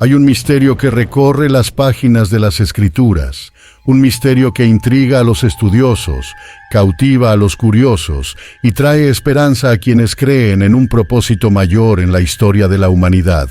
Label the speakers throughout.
Speaker 1: Hay un misterio que recorre las páginas de las Escrituras, un misterio que intriga a los estudiosos, cautiva a los curiosos y trae esperanza a quienes creen en un propósito mayor en la historia de la humanidad.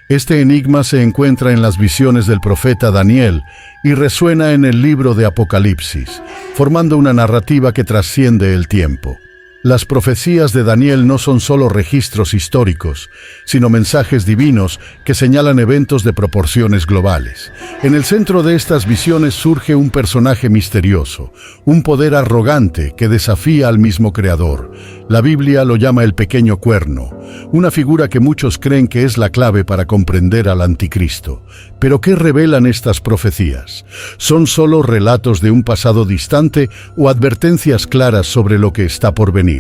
Speaker 1: Este enigma se encuentra en las visiones del profeta Daniel y resuena en el libro de Apocalipsis, formando una narrativa que trasciende el tiempo. Las profecías de Daniel no son solo registros históricos, sino mensajes divinos que señalan eventos de proporciones globales. En el centro de estas visiones surge un personaje misterioso, un poder arrogante que desafía al mismo Creador. La Biblia lo llama el pequeño cuerno, una figura que muchos creen que es la clave para comprender al anticristo. ¿Pero qué revelan estas profecías? ¿Son solo relatos de un pasado distante o advertencias claras sobre lo que está por venir?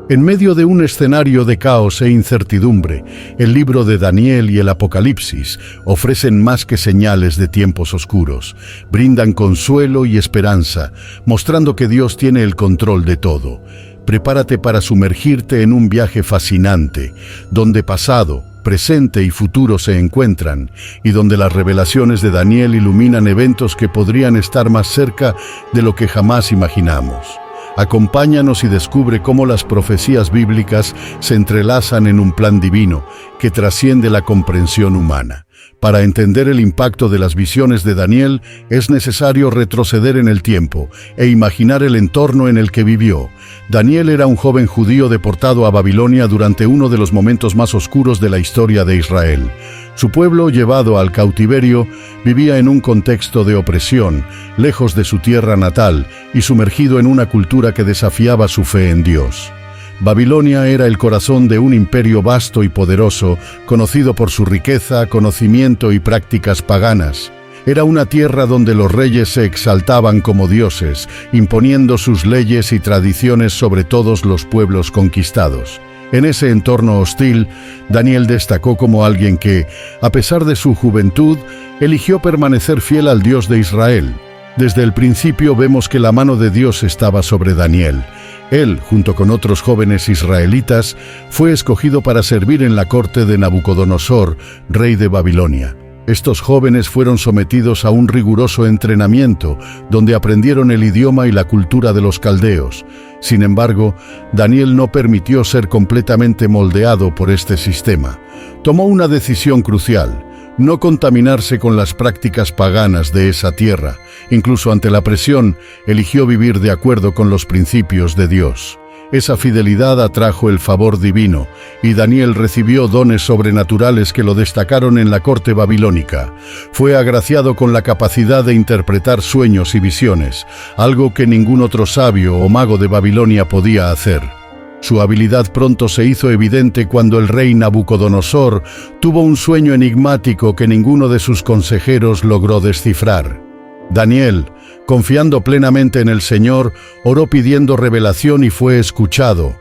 Speaker 1: En medio de un escenario de caos e incertidumbre, el libro de Daniel y el Apocalipsis ofrecen más que señales de tiempos oscuros. Brindan consuelo y esperanza, mostrando que Dios tiene el control de todo. Prepárate para sumergirte en un viaje fascinante, donde pasado, presente y futuro se encuentran, y donde las revelaciones de Daniel iluminan eventos que podrían estar más cerca de lo que jamás imaginamos. Acompáñanos y descubre cómo las profecías bíblicas se entrelazan en un plan divino que trasciende la comprensión humana. Para entender el impacto de las visiones de Daniel, es necesario retroceder en el tiempo e imaginar el entorno en el que vivió. Daniel era un joven judío deportado a Babilonia durante uno de los momentos más oscuros de la historia de Israel. Su pueblo, llevado al cautiverio, vivía en un contexto de opresión, lejos de su tierra natal y sumergido en una cultura que desafiaba su fe en Dios. Babilonia era el corazón de un imperio vasto y poderoso, conocido por su riqueza, conocimiento y prácticas paganas. Era una tierra donde los reyes se exaltaban como dioses, imponiendo sus leyes y tradiciones sobre todos los pueblos conquistados. En ese entorno hostil, Daniel destacó como alguien que, a pesar de su juventud, eligió permanecer fiel al Dios de Israel. Desde el principio vemos que la mano de Dios estaba sobre Daniel. Él, junto con otros jóvenes israelitas, fue escogido para servir en la corte de Nabucodonosor, rey de Babilonia. Estos jóvenes fueron sometidos a un riguroso entrenamiento, donde aprendieron el idioma y la cultura de los caldeos. Sin embargo, Daniel no permitió ser completamente moldeado por este sistema. Tomó una decisión crucial: no contaminarse con las prácticas paganas de esa tierra. Incluso ante la presión, eligió vivir de acuerdo con los principios de Dios. Esa fidelidad atrajo el favor divino, y Daniel recibió dones sobrenaturales que lo destacaron en la corte babilónica. Fue agraciado con la capacidad de interpretar sueños y visiones, algo que ningún otro sabio o mago de Babilonia podía hacer. Su habilidad pronto se hizo evidente cuando el rey Nabucodonosor tuvo un sueño enigmático que ninguno de sus consejeros logró descifrar. Daniel, confiando plenamente en el Señor, oró pidiendo revelación y fue escuchado.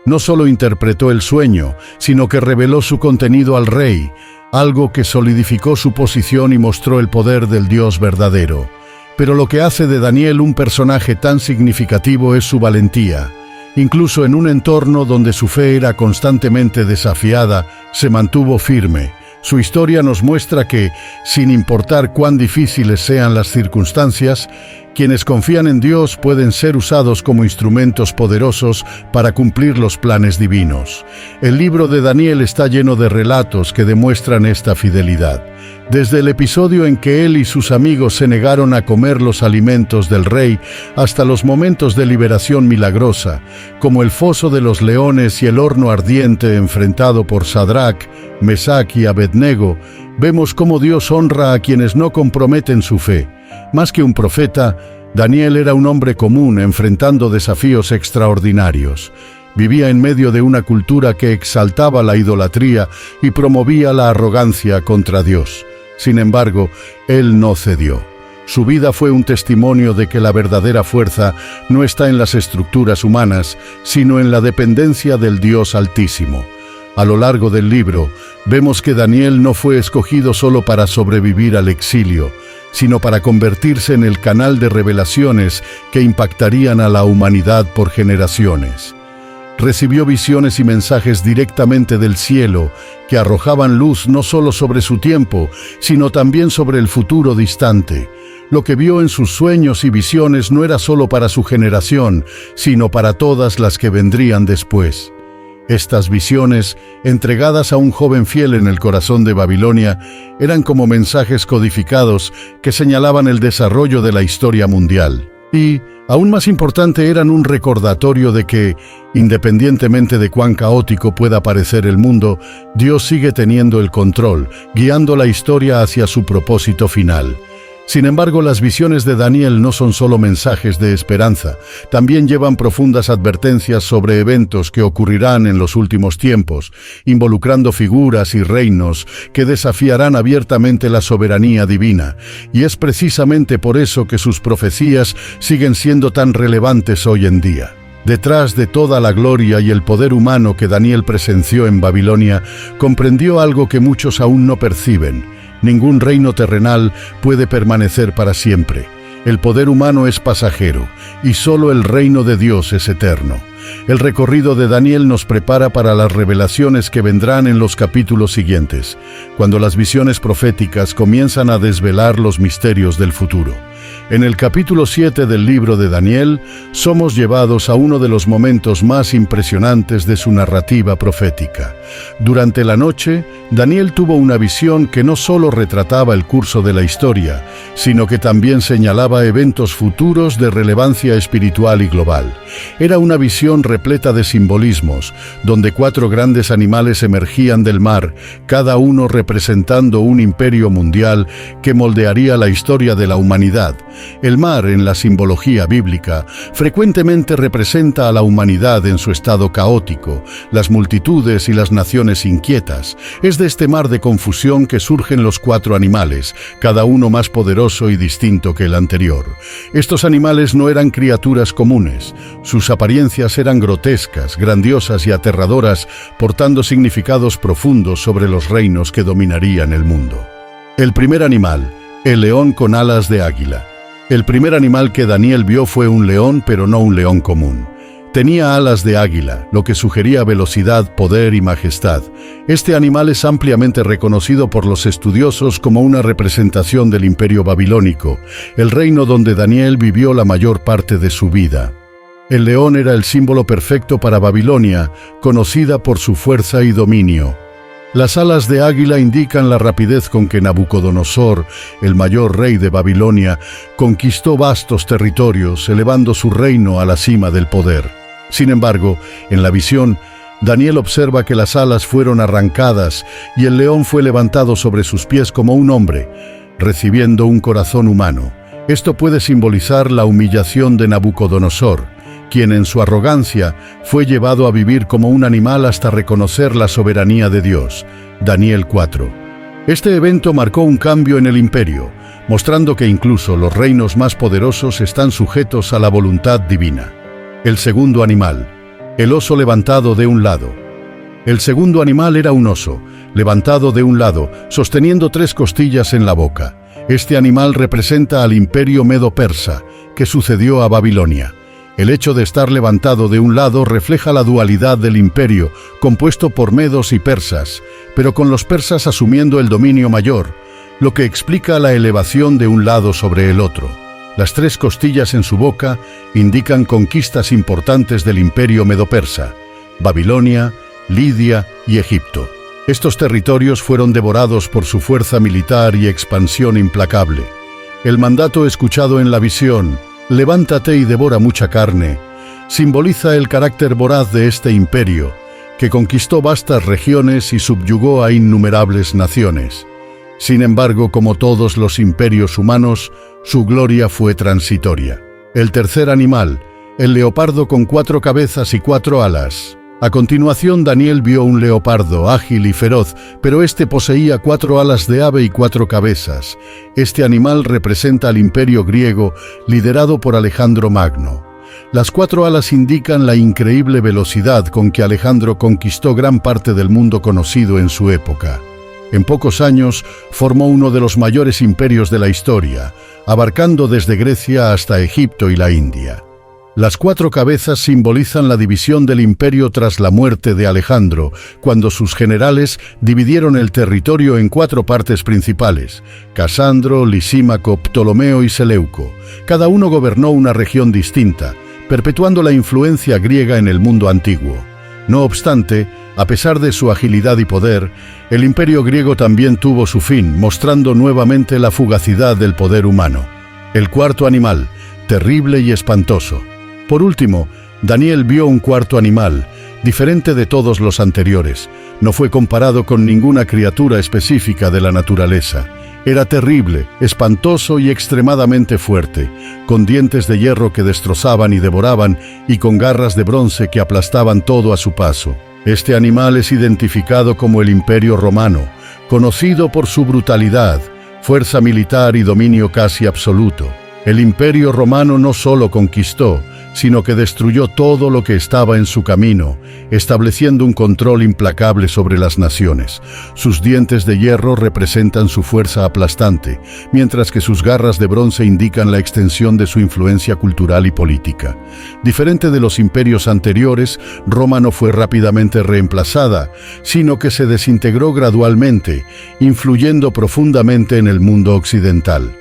Speaker 1: No solo interpretó el sueño, sino que reveló su contenido al rey, algo que solidificó su posición y mostró el poder del Dios verdadero. Pero lo que hace de Daniel un personaje tan significativo es su valentía. Incluso en un entorno donde su fe era constantemente desafiada, se mantuvo firme. Su historia nos muestra que, sin importar cuán difíciles sean las circunstancias, quienes confían en Dios pueden ser usados como instrumentos poderosos para cumplir los planes divinos. El libro de Daniel está lleno de relatos que demuestran esta fidelidad. Desde el episodio en que él y sus amigos se negaron a comer los alimentos del rey, hasta los momentos de liberación milagrosa, como el foso de los leones y el horno ardiente enfrentado por Sadrach, Mesach y Abednego, vemos cómo Dios honra a quienes no comprometen su fe. Más que un profeta, Daniel era un hombre común enfrentando desafíos extraordinarios. Vivía en medio de una cultura que exaltaba la idolatría y promovía la arrogancia contra Dios. Sin embargo, él no cedió. Su vida fue un testimonio de que la verdadera fuerza no está en las estructuras humanas, sino en la dependencia del Dios Altísimo. A lo largo del libro, vemos que Daniel no fue escogido solo para sobrevivir al exilio, sino para convertirse en el canal de revelaciones que impactarían a la humanidad por generaciones. Recibió visiones y mensajes directamente del cielo que arrojaban luz no solo sobre su tiempo, sino también sobre el futuro distante. Lo que vio en sus sueños y visiones no era solo para su generación, sino para todas las que vendrían después. Estas visiones, entregadas a un joven fiel en el corazón de Babilonia, eran como mensajes codificados que señalaban el desarrollo de la historia mundial. Y, aún más importante, eran un recordatorio de que, independientemente de cuán caótico pueda parecer el mundo, Dios sigue teniendo el control, guiando la historia hacia su propósito final. Sin embargo, las visiones de Daniel no son solo mensajes de esperanza, también llevan profundas advertencias sobre eventos que ocurrirán en los últimos tiempos, involucrando figuras y reinos que desafiarán abiertamente la soberanía divina, y es precisamente por eso que sus profecías siguen siendo tan relevantes hoy en día. Detrás de toda la gloria y el poder humano que Daniel presenció en Babilonia, comprendió algo que muchos aún no perciben. Ningún reino terrenal puede permanecer para siempre. El poder humano es pasajero, y solo el reino de Dios es eterno. El recorrido de Daniel nos prepara para las revelaciones que vendrán en los capítulos siguientes, cuando las visiones proféticas comienzan a desvelar los misterios del futuro. En el capítulo 7 del libro de Daniel, somos llevados a uno de los momentos más impresionantes de su narrativa profética. Durante la noche, Daniel tuvo una visión que no solo retrataba el curso de la historia, sino que también señalaba eventos futuros de relevancia espiritual y global. Era una visión repleta de simbolismos, donde 4 grandes animales emergían del mar, cada uno representando un imperio mundial que moldearía la historia de la humanidad. El mar, en la simbología bíblica, frecuentemente representa a la humanidad en su estado caótico, las multitudes y las naciones inquietas. Es de este mar de confusión que surgen los 4 animales, cada uno más poderoso y distinto que el anterior. Estos animales no eran criaturas comunes. Sus apariencias eran grotescas, grandiosas y aterradoras, portando significados profundos sobre los reinos que dominarían el mundo. El primer animal, el león con alas de águila. El primer animal que Daniel vio fue un león, pero no un león común. Tenía alas de águila, lo que sugería velocidad, poder y majestad. Este animal es ampliamente reconocido por los estudiosos como una representación del imperio babilónico, el reino donde Daniel vivió la mayor parte de su vida. El león era el símbolo perfecto para Babilonia, conocida por su fuerza y dominio. Las alas de águila indican la rapidez con que Nabucodonosor, el mayor rey de Babilonia, conquistó vastos territorios, elevando su reino a la cima del poder. Sin embargo, en la visión, Daniel observa que las alas fueron arrancadas y el león fue levantado sobre sus pies como un hombre, recibiendo un corazón humano. Esto puede simbolizar la humillación de Nabucodonosor, quien en su arrogancia fue llevado a vivir como un animal hasta reconocer la soberanía de Dios. Daniel 4. Este evento marcó un cambio en el imperio, mostrando que incluso los reinos más poderosos están sujetos a la voluntad divina. El segundo animal, el oso levantado de un lado. El segundo animal era un oso, levantado de un lado, sosteniendo 3 costillas en la boca. Este animal representa al imperio medo-persa, que sucedió a Babilonia. El hecho de estar levantado de un lado refleja la dualidad del imperio, compuesto por medos y persas, pero con los persas asumiendo el dominio mayor, lo que explica la elevación de un lado sobre el otro. Las 3 costillas en su boca indican conquistas importantes del imperio medo-persa: Babilonia, Lidia y Egipto. Estos territorios fueron devorados por su fuerza militar y expansión implacable. El mandato escuchado en la visión, «Levántate y devora mucha carne», simboliza el carácter voraz de este imperio, que conquistó vastas regiones y subyugó a innumerables naciones. Sin embargo, como todos los imperios humanos, su gloria fue transitoria. El tercer animal, el leopardo con 4 cabezas y 4 alas. A continuación, Daniel vio un leopardo ágil y feroz, pero este poseía 4 alas de ave y 4 cabezas. Este animal representa al imperio griego liderado por Alejandro Magno. Las 4 alas indican la increíble velocidad con que Alejandro conquistó gran parte del mundo conocido en su época. En pocos años formó uno de los mayores imperios de la historia, abarcando desde Grecia hasta Egipto y la India. Las 4 cabezas simbolizan la división del imperio tras la muerte de Alejandro, cuando sus generales dividieron el territorio en 4 partes principales: Casandro, Lisímaco, Ptolomeo y Seleuco. Cada uno gobernó una región distinta, perpetuando la influencia griega en el mundo antiguo. No obstante, a pesar de su agilidad y poder, el imperio griego también tuvo su fin, mostrando nuevamente la fugacidad del poder humano. El cuarto animal, terrible y espantoso. Por último, Daniel vio un cuarto animal, diferente de todos los anteriores. No fue comparado con ninguna criatura específica de la naturaleza. Era terrible, espantoso y extremadamente fuerte, con dientes de hierro que destrozaban y devoraban y con garras de bronce que aplastaban todo a su paso. Este animal es identificado como el Imperio Romano, conocido por su brutalidad, fuerza militar y dominio casi absoluto. El Imperio Romano no solo conquistó, sino que destruyó todo lo que estaba en su camino, estableciendo un control implacable sobre las naciones. Sus dientes de hierro representan su fuerza aplastante, mientras que sus garras de bronce indican la extensión de su influencia cultural y política. Diferente de los imperios anteriores, Roma no fue rápidamente reemplazada, sino que se desintegró gradualmente, influyendo profundamente en el mundo occidental.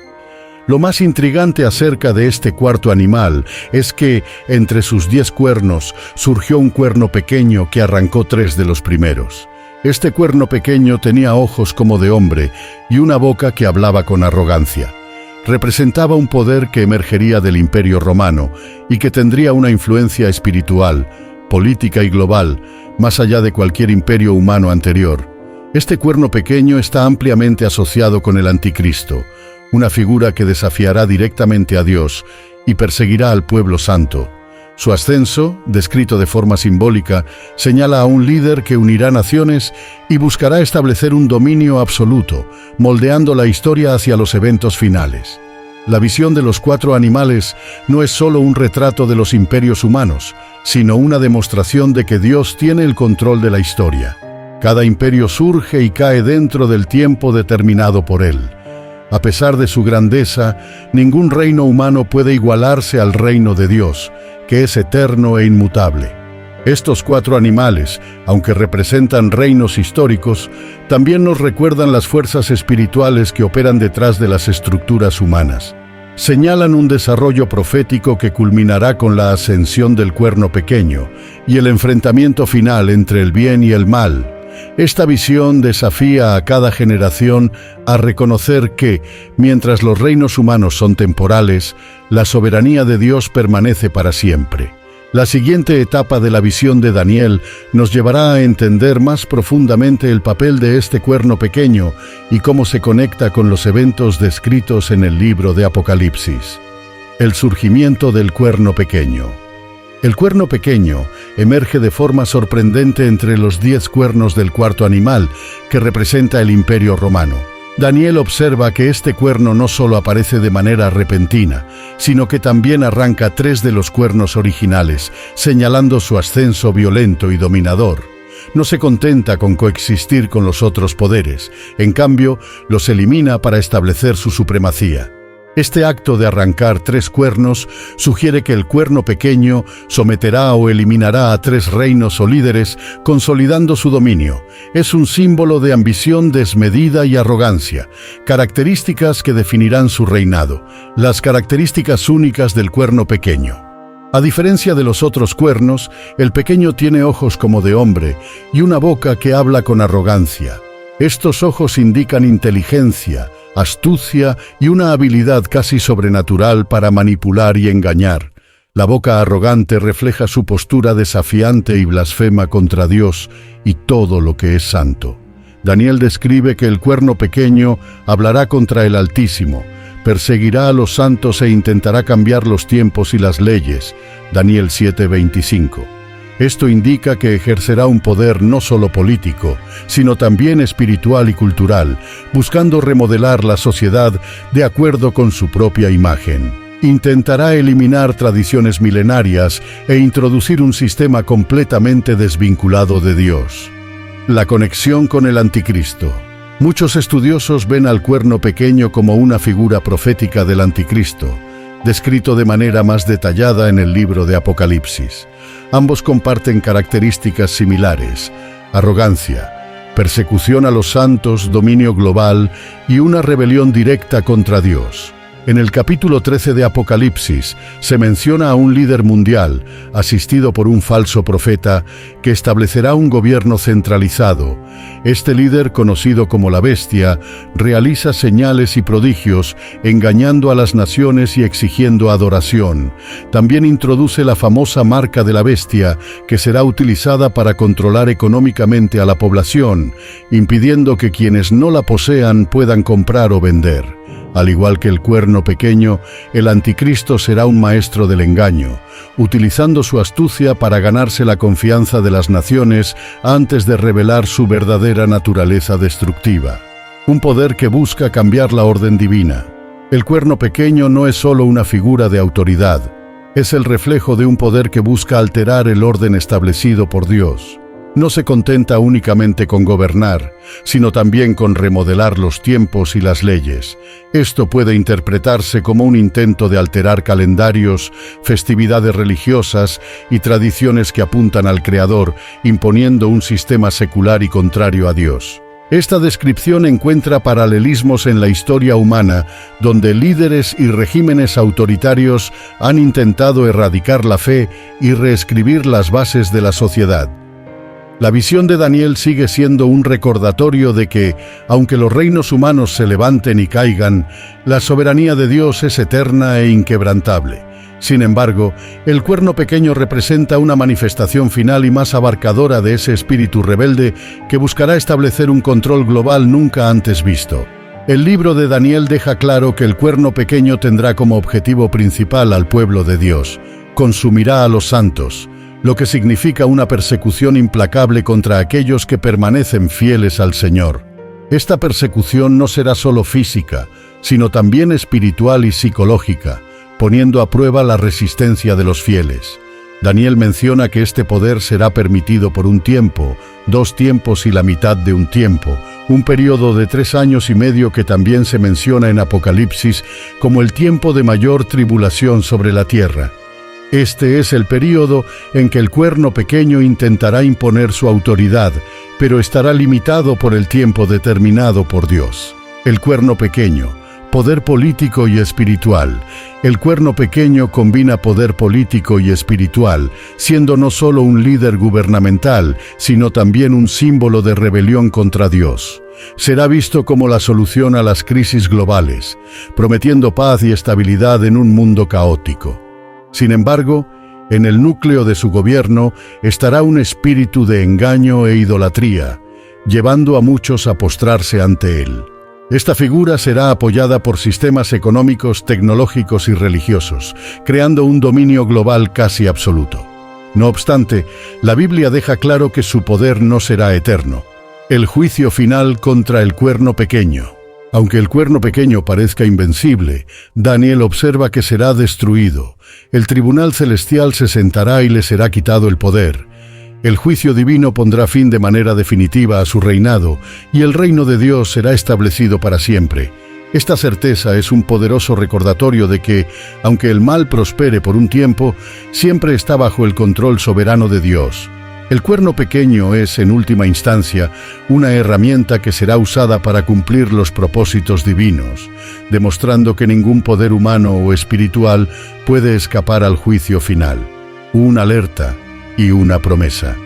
Speaker 1: Lo más intrigante acerca de este cuarto animal es que, entre sus 10 cuernos, surgió un cuerno pequeño que arrancó 3 de los primeros. Este cuerno pequeño tenía ojos como de hombre y una boca que hablaba con arrogancia. Representaba un poder que emergería del Imperio Romano y que tendría una influencia espiritual, política y global, más allá de cualquier imperio humano anterior. Este cuerno pequeño está ampliamente asociado con el Anticristo, una figura que desafiará directamente a Dios y perseguirá al pueblo santo. Su ascenso, descrito de forma simbólica, señala a un líder que unirá naciones y buscará establecer un dominio absoluto, moldeando la historia hacia los eventos finales. La visión de los 4 animales no es solo un retrato de los imperios humanos, sino una demostración de que Dios tiene el control de la historia. Cada imperio surge y cae dentro del tiempo determinado por él. A pesar de su grandeza, ningún reino humano puede igualarse al reino de Dios, que es eterno e inmutable. Estos 4 animales, aunque representan reinos históricos, también nos recuerdan las fuerzas espirituales que operan detrás de las estructuras humanas. Señalan un desarrollo profético que culminará con la ascensión del cuerno pequeño y el enfrentamiento final entre el bien y el mal. Esta visión desafía a cada generación a reconocer que, mientras los reinos humanos son temporales, la soberanía de Dios permanece para siempre. La siguiente etapa de la visión de Daniel nos llevará a entender más profundamente el papel de este cuerno pequeño y cómo se conecta con los eventos descritos en el libro de Apocalipsis. El surgimiento del cuerno pequeño. El cuerno pequeño emerge de forma sorprendente entre los 10 cuernos del cuarto animal, que representa el Imperio Romano. Daniel observa que este cuerno no solo aparece de manera repentina, sino que también arranca 3 de los cuernos originales, señalando su ascenso violento y dominador. No se contenta con coexistir con los otros poderes, en cambio, los elimina para establecer su supremacía. Este acto de arrancar 3 cuernos sugiere que el cuerno pequeño someterá o eliminará a 3 reinos o líderes, consolidando su dominio. Es un símbolo de ambición desmedida y arrogancia, características que definirán su reinado, las características únicas del cuerno pequeño. A diferencia de los otros cuernos, el pequeño tiene ojos como de hombre y una boca que habla con arrogancia. Estos ojos indican inteligencia, astucia y una habilidad casi sobrenatural para manipular y engañar. La boca arrogante refleja su postura desafiante y blasfema contra Dios y todo lo que es santo. Daniel describe que el cuerno pequeño hablará contra el Altísimo, perseguirá a los santos e intentará cambiar los tiempos y las leyes. Daniel 7:25. Esto indica que ejercerá un poder no solo político, sino también espiritual y cultural, buscando remodelar la sociedad de acuerdo con su propia imagen. Intentará eliminar tradiciones milenarias e introducir un sistema completamente desvinculado de Dios. La conexión con el Anticristo. Muchos estudiosos ven al cuerno pequeño como una figura profética del Anticristo. descrito de manera más detallada en el libro de Apocalipsis. Ambos comparten características similares: arrogancia, persecución a los santos, dominio global y una rebelión directa contra Dios. En el capítulo 13 de Apocalipsis se menciona a un líder mundial, asistido por un falso profeta, que establecerá un gobierno centralizado. Este líder, conocido como la Bestia, realiza señales y prodigios, engañando a las naciones y exigiendo adoración. También introduce la famosa marca de la Bestia, que será utilizada para controlar económicamente a la población, impidiendo que quienes no la posean puedan comprar o vender. Al igual que el cuerno pequeño, el anticristo será un maestro del engaño, utilizando su astucia para ganarse la confianza de las naciones antes de revelar su verdadera naturaleza destructiva. Un poder que busca cambiar la orden divina. El cuerno pequeño no es solo una figura de autoridad, es el reflejo de un poder que busca alterar el orden establecido por Dios. No se contenta únicamente con gobernar, sino también con remodelar los tiempos y las leyes. Esto puede interpretarse como un intento de alterar calendarios, festividades religiosas y tradiciones que apuntan al Creador, imponiendo un sistema secular y contrario a Dios. Esta descripción encuentra paralelismos en la historia humana, donde líderes y regímenes autoritarios han intentado erradicar la fe y reescribir las bases de la sociedad. La visión de Daniel sigue siendo un recordatorio de que, aunque los reinos humanos se levanten y caigan, la soberanía de Dios es eterna e inquebrantable. Sin embargo, el cuerno pequeño representa una manifestación final y más abarcadora de ese espíritu rebelde que buscará establecer un control global nunca antes visto. El libro de Daniel deja claro que el cuerno pequeño tendrá como objetivo principal al pueblo de Dios. Consumirá a los santos, lo que significa una persecución implacable contra aquellos que permanecen fieles al Señor. Esta persecución no será solo física, sino también espiritual y psicológica, poniendo a prueba la resistencia de los fieles. Daniel menciona que este poder será permitido por un tiempo, 2 tiempos y la mitad de un tiempo, un periodo de 3 años y medio que también se menciona en Apocalipsis como el tiempo de mayor tribulación sobre la tierra. Este es el período en que el cuerno pequeño intentará imponer su autoridad, pero estará limitado por el tiempo determinado por Dios. El cuerno pequeño, poder político y espiritual. El cuerno pequeño combina poder político y espiritual, siendo no solo un líder gubernamental, sino también un símbolo de rebelión contra Dios. Será visto como la solución a las crisis globales, prometiendo paz y estabilidad en un mundo caótico. Sin embargo, en el núcleo de su gobierno estará un espíritu de engaño e idolatría, llevando a muchos a postrarse ante él. Esta figura será apoyada por sistemas económicos, tecnológicos y religiosos, creando un dominio global casi absoluto. No obstante, la Biblia deja claro que su poder no será eterno. El juicio final contra el cuerno pequeño. Aunque el cuerno pequeño parezca invencible, Daniel observa que será destruido. El tribunal celestial se sentará y le será quitado el poder. El juicio divino pondrá fin de manera definitiva a su reinado, y el reino de Dios será establecido para siempre. Esta certeza es un poderoso recordatorio de que, aunque el mal prospere por un tiempo, siempre está bajo el control soberano de Dios. El cuerno pequeño es, en última instancia, una herramienta que será usada para cumplir los propósitos divinos, demostrando que ningún poder humano o espiritual puede escapar al juicio final. Una alerta y una promesa.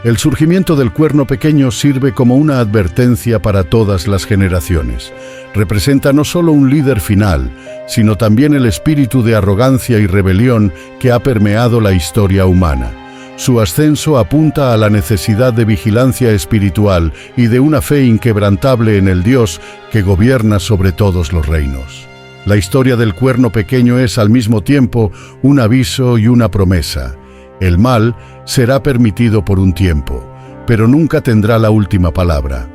Speaker 1: El surgimiento del cuerno pequeño sirve como una advertencia para todas las generaciones. Representa no solo un líder final, sino también el espíritu de arrogancia y rebelión que ha permeado la historia humana. Su ascenso apunta a la necesidad de vigilancia espiritual y de una fe inquebrantable en el Dios que gobierna sobre todos los reinos. La historia del cuerno pequeño es al mismo tiempo un aviso y una promesa. El mal será permitido por un tiempo, pero nunca tendrá la última palabra.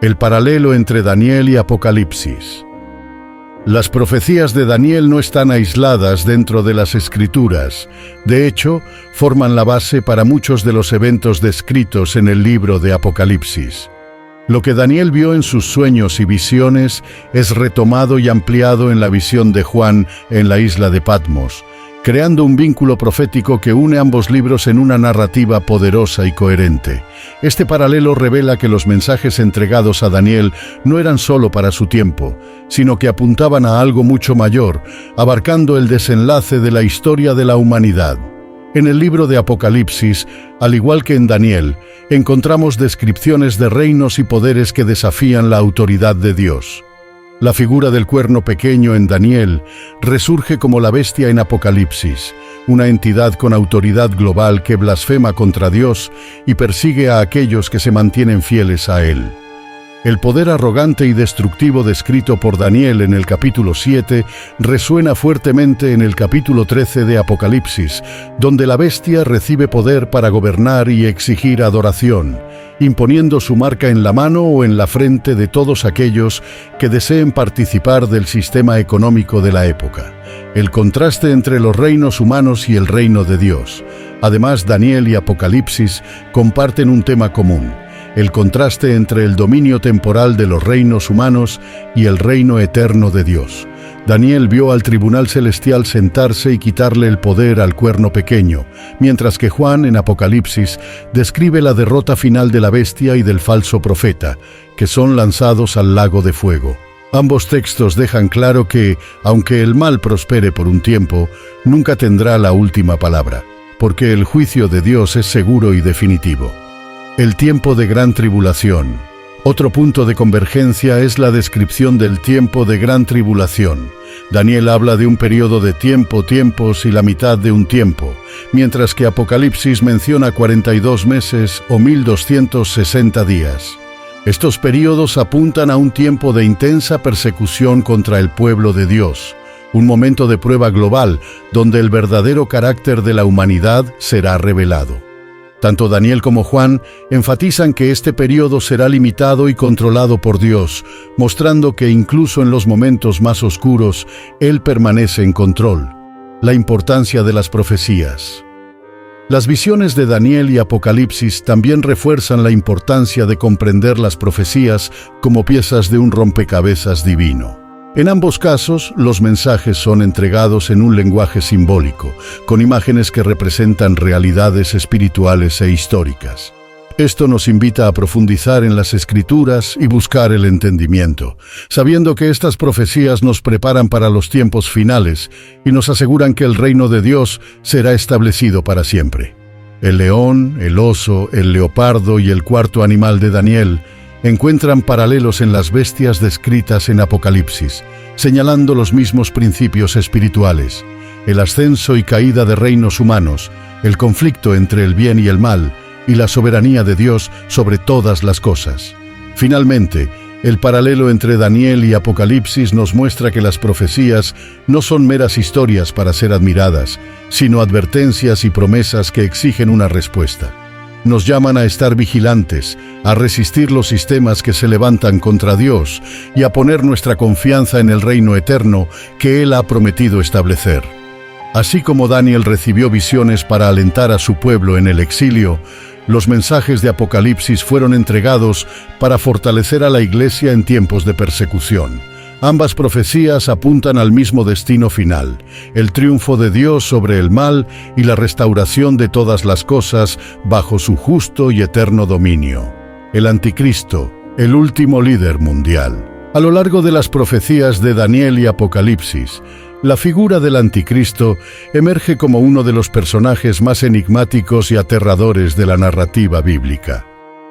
Speaker 1: El paralelo entre Daniel y Apocalipsis. Las profecías de Daniel no están aisladas dentro de las Escrituras. De hecho, forman la base para muchos de los eventos descritos en el libro de Apocalipsis. Lo que Daniel vio en sus sueños y visiones es retomado y ampliado en la visión de Juan en la isla de Patmos, creando un vínculo profético que une ambos libros en una narrativa poderosa y coherente. Este paralelo revela que los mensajes entregados a Daniel no eran solo para su tiempo, sino que apuntaban a algo mucho mayor, abarcando el desenlace de la historia de la humanidad. En el libro de Apocalipsis, al igual que en Daniel, encontramos descripciones de reinos y poderes que desafían la autoridad de Dios. La figura del cuerno pequeño en Daniel resurge como la bestia en Apocalipsis, una entidad con autoridad global que blasfema contra Dios y persigue a aquellos que se mantienen fieles a Él. El poder arrogante y destructivo descrito por Daniel en el capítulo 7 resuena fuertemente en el capítulo 13 de Apocalipsis, donde la bestia recibe poder para gobernar y exigir adoración, imponiendo su marca en la mano o en la frente de todos aquellos que deseen participar del sistema económico de la época. El contraste entre los reinos humanos y el reino de Dios. Además, Daniel y Apocalipsis comparten un tema común: el contraste entre el dominio temporal de los reinos humanos y el reino eterno de Dios. Daniel vio al tribunal celestial sentarse y quitarle el poder al cuerno pequeño, mientras que Juan, en Apocalipsis, describe la derrota final de la bestia y del falso profeta, que son lanzados al lago de fuego. Ambos textos dejan claro que, aunque el mal prospere por un tiempo, nunca tendrá la última palabra, porque el juicio de Dios es seguro y definitivo. El tiempo de gran tribulación. Otro punto de convergencia es la descripción del tiempo de gran tribulación. Daniel habla de un periodo de tiempos y la mitad de un tiempo, mientras que Apocalipsis menciona 42 meses o 1260 días. Estos períodos apuntan a un tiempo de intensa persecución contra el pueblo de Dios, un momento de prueba global donde el verdadero carácter de la humanidad será revelado. Tanto Daniel como Juan enfatizan que este periodo será limitado y controlado por Dios, mostrando que incluso en los momentos más oscuros, Él permanece en control. La importancia de las profecías. Las visiones de Daniel y Apocalipsis también refuerzan la importancia de comprender las profecías como piezas de un rompecabezas divino. En ambos casos, los mensajes son entregados en un lenguaje simbólico, con imágenes que representan realidades espirituales e históricas. Esto nos invita a profundizar en las Escrituras y buscar el entendimiento, sabiendo que estas profecías nos preparan para los tiempos finales y nos aseguran que el reino de Dios será establecido para siempre. El león, el oso, el leopardo y el cuarto animal de Daniel encuentran paralelos en las bestias descritas en Apocalipsis, señalando los mismos principios espirituales: el ascenso y caída de reinos humanos, el conflicto entre el bien y el mal, y la soberanía de Dios sobre todas las cosas. Finalmente, el paralelo entre Daniel y Apocalipsis nos muestra que las profecías no son meras historias para ser admiradas, sino advertencias y promesas que exigen una respuesta. Nos llaman a estar vigilantes, a resistir los sistemas que se levantan contra Dios y a poner nuestra confianza en el reino eterno que Él ha prometido establecer. Así como Daniel recibió visiones para alentar a su pueblo en el exilio, los mensajes de Apocalipsis fueron entregados para fortalecer a la Iglesia en tiempos de persecución. Ambas profecías apuntan al mismo destino final: el triunfo de Dios sobre el mal y la restauración de todas las cosas bajo su justo y eterno dominio. El Anticristo, el último líder mundial. A lo largo de las profecías de Daniel y Apocalipsis, la figura del Anticristo emerge como uno de los personajes más enigmáticos y aterradores de la narrativa bíblica.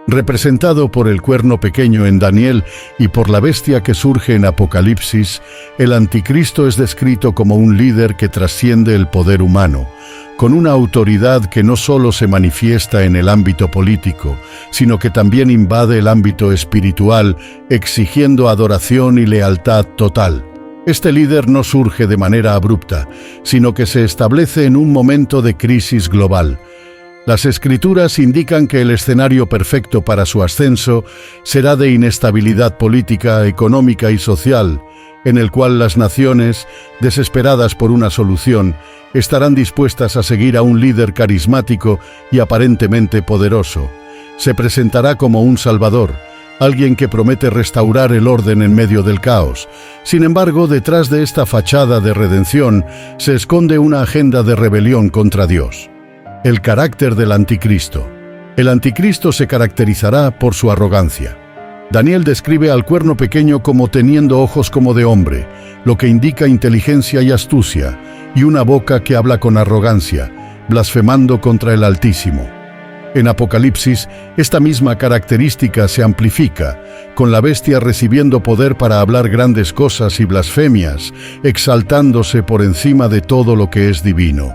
Speaker 1: Representado por el cuerno pequeño en Daniel y por la bestia que surge en Apocalipsis, el Anticristo es descrito como un líder que trasciende el poder humano, con una autoridad que no solo se manifiesta en el ámbito político, sino que también invade el ámbito espiritual, exigiendo adoración y lealtad total. Este líder no surge de manera abrupta, sino que se establece en un momento de crisis global. Las Escrituras indican que el escenario perfecto para su ascenso será de inestabilidad política, económica y social, en el cual las naciones, desesperadas por una solución, estarán dispuestas a seguir a un líder carismático y aparentemente poderoso. Se presentará como un salvador, alguien que promete restaurar el orden en medio del caos. Sin embargo, detrás de esta fachada de redención se esconde una agenda de rebelión contra Dios. El carácter del anticristo. El anticristo se caracterizará por su arrogancia. Daniel describe al cuerno pequeño como teniendo ojos como de hombre, lo que indica inteligencia y astucia, y una boca que habla con arrogancia, blasfemando contra el Altísimo. En Apocalipsis, esta misma característica se amplifica, con la bestia recibiendo poder para hablar grandes cosas y blasfemias, exaltándose por encima de todo lo que es divino.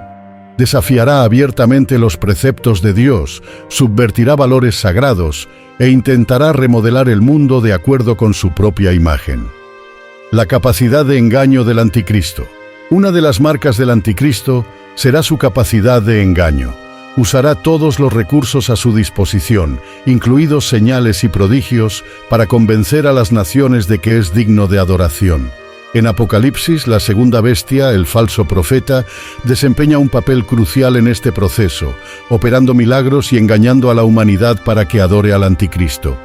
Speaker 1: Desafiará abiertamente los preceptos de Dios, subvertirá valores sagrados e intentará remodelar el mundo de acuerdo con su propia imagen. La capacidad de engaño del anticristo. Una de las marcas del anticristo será su capacidad de engaño. Usará todos los recursos a su disposición, incluidos señales y prodigios, para convencer a las naciones de que es digno de adoración. En Apocalipsis, la segunda bestia, el falso profeta, desempeña un papel crucial en este proceso, operando milagros y engañando a la humanidad para que adore al anticristo.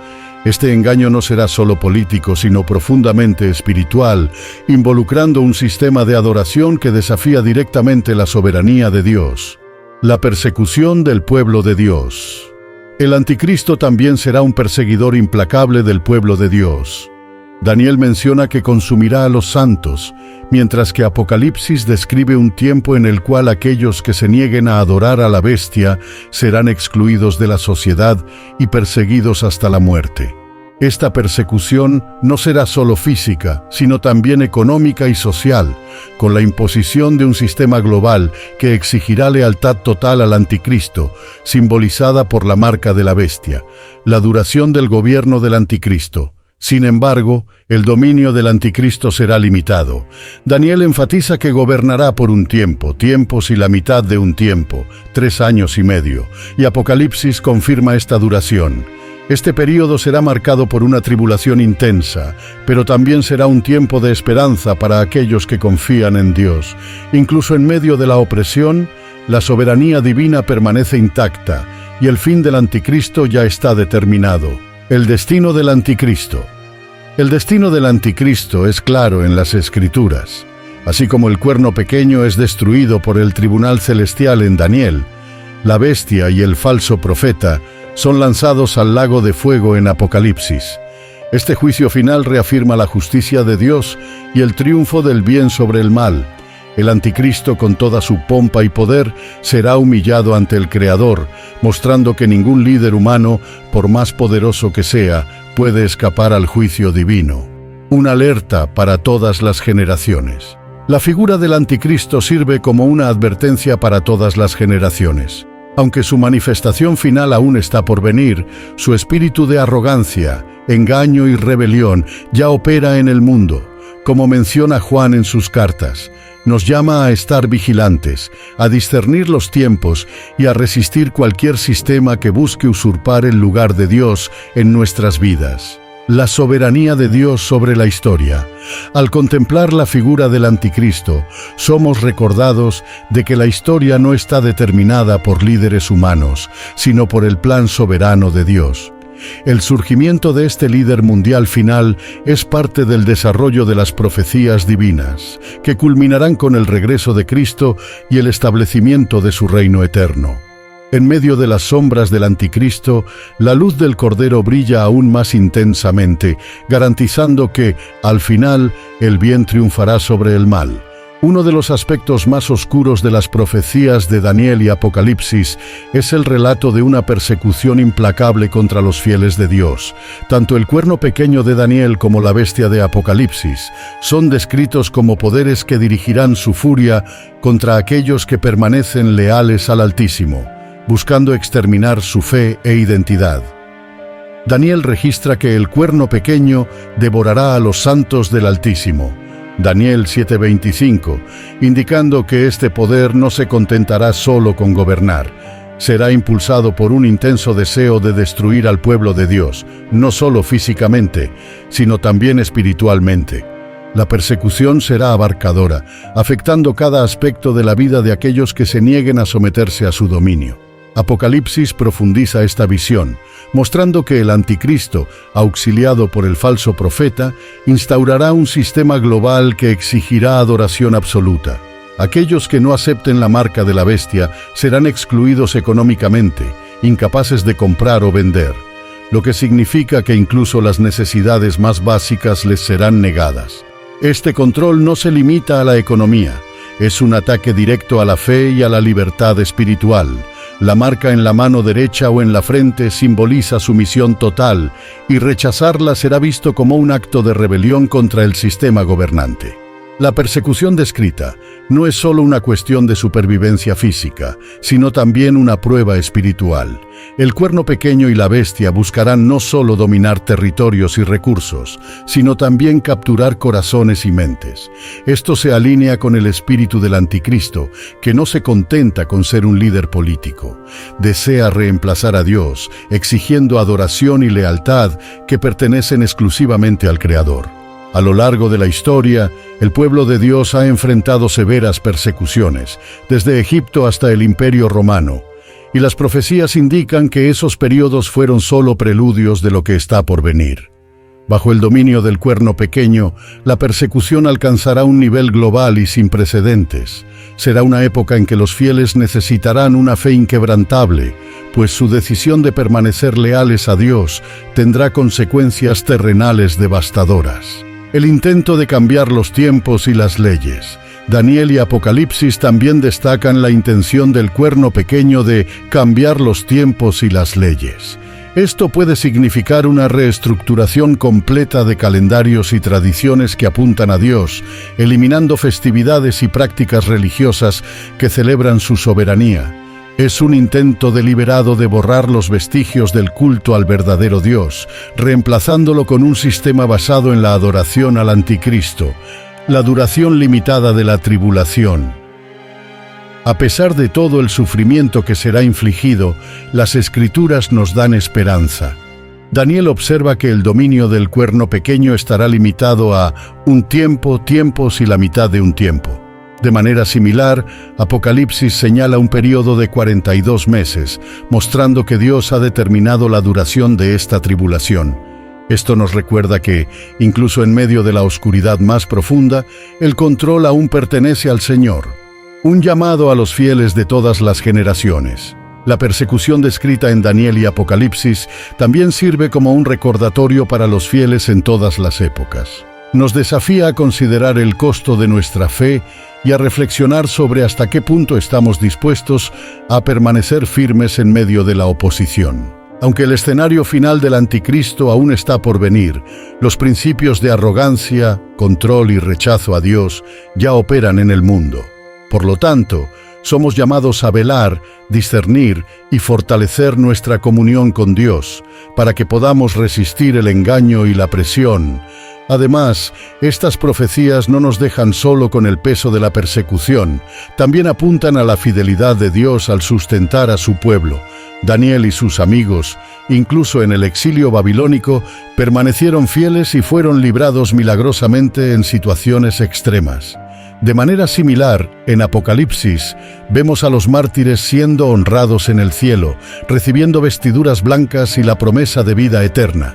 Speaker 1: Este engaño no será solo político, sino profundamente espiritual, involucrando un sistema de adoración que desafía directamente la soberanía de Dios. La persecución del pueblo de Dios. El anticristo también será un perseguidor implacable del pueblo de Dios. Daniel menciona que consumirá a los santos, mientras que Apocalipsis describe un tiempo en el cual aquellos que se nieguen a adorar a la bestia serán excluidos de la sociedad y perseguidos hasta la muerte. Esta persecución no será solo física, sino también económica y social, con la imposición de un sistema global que exigirá lealtad total al anticristo, simbolizada por la marca de la bestia, la duración del gobierno del anticristo. Sin embargo, el dominio del anticristo será limitado. Daniel enfatiza que gobernará por un tiempo, tiempos y la mitad de un tiempo, 3 años y medio, y Apocalipsis confirma esta duración. Este período será marcado por una tribulación intensa, pero también será un tiempo de esperanza para aquellos que confían en Dios. Incluso en medio de la opresión, la soberanía divina permanece intacta, y el fin del anticristo ya está determinado. El destino del anticristo. El destino del anticristo es claro en las Escrituras. Así como el cuerno pequeño es destruido por el tribunal celestial en Daniel, la bestia y el falso profeta son lanzados al lago de fuego en Apocalipsis. Este juicio final reafirma la justicia de Dios y el triunfo del bien sobre el mal. El anticristo, con toda su pompa y poder, será humillado ante el Creador, mostrando que ningún líder humano, por más poderoso que sea, puede escapar al juicio divino. Una alerta para todas las generaciones. La figura del anticristo sirve como una advertencia para todas las generaciones. Aunque su manifestación final aún está por venir, su espíritu de arrogancia, engaño y rebelión ya opera en el mundo. Como menciona Juan en sus cartas, nos llama a estar vigilantes, a discernir los tiempos y a resistir cualquier sistema que busque usurpar el lugar de Dios en nuestras vidas. La soberanía de Dios sobre la historia. Al contemplar la figura del anticristo, somos recordados de que la historia no está determinada por líderes humanos, sino por el plan soberano de Dios. El surgimiento de este líder mundial final es parte del desarrollo de las profecías divinas, que culminarán con el regreso de Cristo y el establecimiento de su reino eterno. En medio de las sombras del anticristo, la luz del Cordero brilla aún más intensamente, garantizando que, al final, el bien triunfará sobre el mal. Uno de los aspectos más oscuros de las profecías de Daniel y Apocalipsis es el relato de una persecución implacable contra los fieles de Dios. Tanto el cuerno pequeño de Daniel como la bestia de Apocalipsis son descritos como poderes que dirigirán su furia contra aquellos que permanecen leales al Altísimo, buscando exterminar su fe e identidad. Daniel registra que el cuerno pequeño devorará a los santos del Altísimo. Daniel 7:25, indicando que este poder no se contentará solo con gobernar. Será impulsado por un intenso deseo de destruir al pueblo de Dios, no solo físicamente, sino también espiritualmente. La persecución será abarcadora, afectando cada aspecto de la vida de aquellos que se nieguen a someterse a su dominio. Apocalipsis profundiza esta visión, mostrando que el anticristo, auxiliado por el falso profeta, instaurará un sistema global que exigirá adoración absoluta. Aquellos que no acepten la marca de la bestia serán excluidos económicamente, incapaces de comprar o vender, lo que significa que incluso las necesidades más básicas les serán negadas. Este control no se limita a la economía, es un ataque directo a la fe y a la libertad espiritual. La marca en la mano derecha o en la frente simboliza sumisión total, y rechazarla será visto como un acto de rebelión contra el sistema gobernante. La persecución descrita no es solo una cuestión de supervivencia física, sino también una prueba espiritual. El cuerno pequeño y la bestia buscarán no solo dominar territorios y recursos, sino también capturar corazones y mentes. Esto se alinea con el espíritu del anticristo, que no se contenta con ser un líder político. Desea reemplazar a Dios, exigiendo adoración y lealtad que pertenecen exclusivamente al Creador. A lo largo de la historia, el pueblo de Dios ha enfrentado severas persecuciones, desde Egipto hasta el Imperio Romano, y las profecías indican que esos periodos fueron solo preludios de lo que está por venir. Bajo el dominio del cuerno pequeño, la persecución alcanzará un nivel global y sin precedentes. Será una época en que los fieles necesitarán una fe inquebrantable, pues su decisión de permanecer leales a Dios tendrá consecuencias terrenales devastadoras. El intento de cambiar los tiempos y las leyes. Daniel y Apocalipsis también destacan la intención del cuerno pequeño de cambiar los tiempos y las leyes. Esto puede significar una reestructuración completa de calendarios y tradiciones que apuntan a Dios, eliminando festividades y prácticas religiosas que celebran su soberanía. Es un intento deliberado de borrar los vestigios del culto al verdadero Dios, reemplazándolo con un sistema basado en la adoración al anticristo. La duración limitada de la tribulación. A pesar de todo el sufrimiento que será infligido, las Escrituras nos dan esperanza. Daniel observa que el dominio del cuerno pequeño estará limitado a un tiempo, tiempos y la mitad de un tiempo. De manera similar, Apocalipsis señala un periodo de 42 meses, mostrando que Dios ha determinado la duración de esta tribulación. Esto nos recuerda que, incluso en medio de la oscuridad más profunda, el control aún pertenece al Señor. Un llamado a los fieles de todas las generaciones. La persecución descrita en Daniel y Apocalipsis también sirve como un recordatorio para los fieles en todas las épocas. Nos desafía a considerar el costo de nuestra fe y a reflexionar sobre hasta qué punto estamos dispuestos a permanecer firmes en medio de la oposición. Aunque el escenario final del anticristo aún está por venir, los principios de arrogancia, control y rechazo a Dios ya operan en el mundo. Por lo tanto, somos llamados a velar, discernir y fortalecer nuestra comunión con Dios, para que podamos resistir el engaño y la presión. Además, estas profecías no nos dejan solo con el peso de la persecución, también apuntan a la fidelidad de Dios al sustentar a su pueblo. Daniel y sus amigos, incluso en el exilio babilónico, permanecieron fieles y fueron librados milagrosamente en situaciones extremas. De manera similar, en Apocalipsis, vemos a los mártires siendo honrados en el cielo, recibiendo vestiduras blancas y la promesa de vida eterna.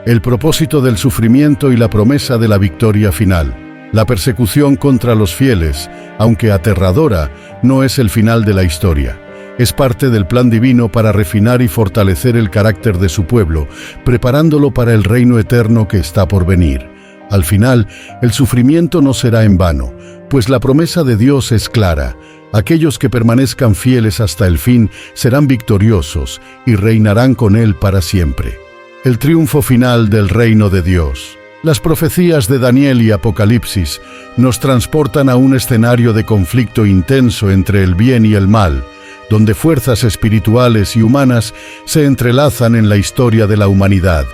Speaker 1: El propósito del sufrimiento y la promesa de la victoria final. La persecución contra los fieles, aunque aterradora, no es el final de la historia. Es parte del plan divino para refinar y fortalecer el carácter de su pueblo, preparándolo para el reino eterno que está por venir. Al final, el sufrimiento no será en vano, pues la promesa de Dios es clara. Aquellos que permanezcan fieles hasta el fin serán victoriosos y reinarán con Él para siempre. El triunfo final del reino de Dios. Las profecías de Daniel y Apocalipsis nos transportan a un escenario de conflicto intenso entre el bien y el mal, donde fuerzas espirituales y humanas se entrelazan en la historia de la humanidad.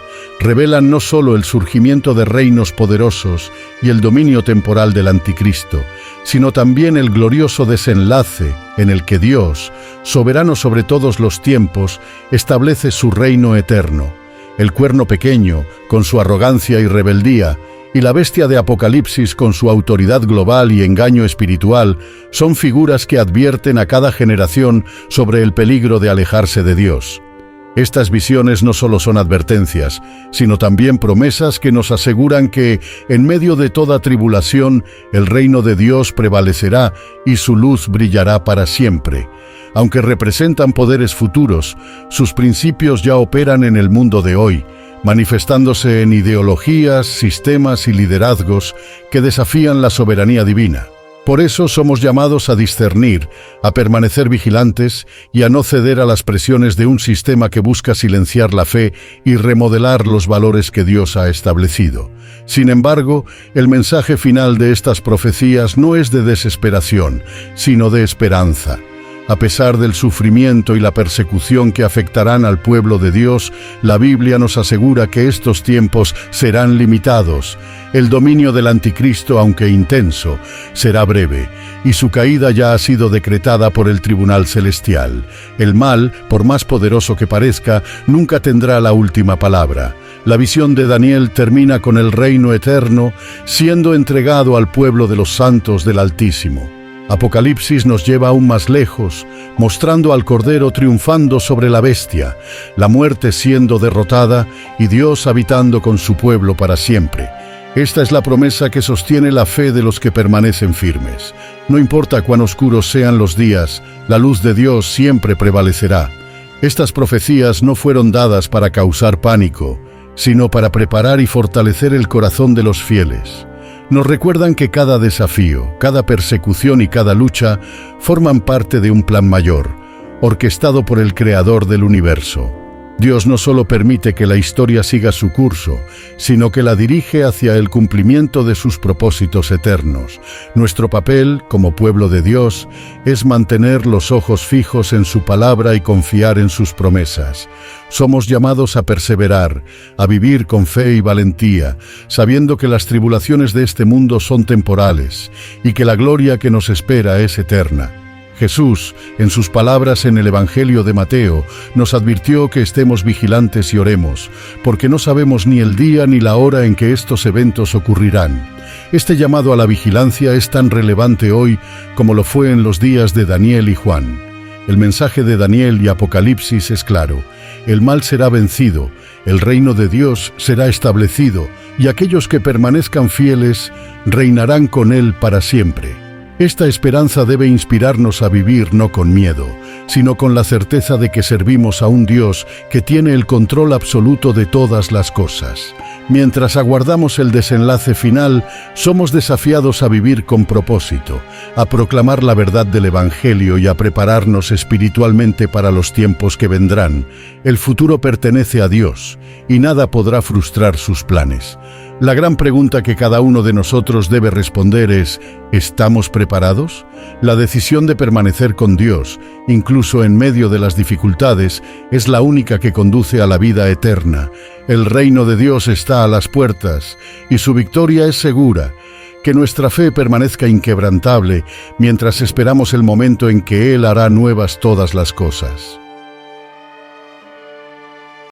Speaker 1: Revelan no solo el surgimiento de reinos poderosos y el dominio temporal del anticristo, sino también el glorioso desenlace en el que Dios, soberano sobre todos los tiempos, establece su reino eterno. El cuerno pequeño, con su arrogancia y rebeldía, y la bestia de Apocalipsis con su autoridad global y engaño espiritual son figuras que advierten a cada generación sobre el peligro de alejarse de Dios. Estas visiones no solo son advertencias, sino también promesas que nos aseguran que, en medio de toda tribulación, el reino de Dios prevalecerá y su luz brillará para siempre. Aunque representan poderes futuros, sus principios ya operan en el mundo de hoy, manifestándose en ideologías, sistemas y liderazgos que desafían la soberanía divina. Por eso somos llamados a discernir, a permanecer vigilantes y a no ceder a las presiones de un sistema que busca silenciar la fe y remodelar los valores que Dios ha establecido. Sin embargo, el mensaje final de estas profecías no es de desesperación, sino de esperanza. A pesar del sufrimiento y la persecución que afectarán al pueblo de Dios, la Biblia nos asegura que estos tiempos serán limitados. El dominio del anticristo, aunque intenso, será breve, y su caída ya ha sido decretada por el tribunal celestial. El mal, por más poderoso que parezca, nunca tendrá la última palabra. La visión de Daniel termina con el reino eterno siendo entregado al pueblo de los santos del Altísimo. Apocalipsis nos lleva aún más lejos, mostrando al Cordero triunfando sobre la bestia, la muerte siendo derrotada y Dios habitando con su pueblo para siempre. Esta es la promesa que sostiene la fe de los que permanecen firmes. No importa cuán oscuros sean los días, la luz de Dios siempre prevalecerá. Estas profecías no fueron dadas para causar pánico, sino para preparar y fortalecer el corazón de los fieles. Nos recuerdan que cada desafío, cada persecución y cada lucha forman parte de un plan mayor, orquestado por el Creador del universo. Dios no solo permite que la historia siga su curso, sino que la dirige hacia el cumplimiento de sus propósitos eternos. Nuestro papel, como pueblo de Dios, es mantener los ojos fijos en su palabra y confiar en sus promesas. Somos llamados a perseverar, a vivir con fe y valentía, sabiendo que las tribulaciones de este mundo son temporales y que la gloria que nos espera es eterna. Jesús, en sus palabras en el Evangelio de Mateo, nos advirtió que estemos vigilantes y oremos, porque no sabemos ni el día ni la hora en que estos eventos ocurrirán. Este llamado a la vigilancia es tan relevante hoy como lo fue en los días de Daniel y Juan. El mensaje de Daniel y Apocalipsis es claro: el mal será vencido, el reino de Dios será establecido, y aquellos que permanezcan fieles reinarán con él para siempre. Esta esperanza debe inspirarnos a vivir no con miedo, sino con la certeza de que servimos a un Dios que tiene el control absoluto de todas las cosas. Mientras aguardamos el desenlace final, somos desafiados a vivir con propósito, a proclamar la verdad del Evangelio y a prepararnos espiritualmente para los tiempos que vendrán. El futuro pertenece a Dios, y nada podrá frustrar sus planes. La gran pregunta que cada uno de nosotros debe responder es: ¿estamos preparados? La decisión de permanecer con Dios, incluso en medio de las dificultades, es la única que conduce a la vida eterna. El reino de Dios está a las puertas, y su victoria es segura. Que nuestra fe permanezca inquebrantable mientras esperamos el momento en que Él hará nuevas todas las cosas.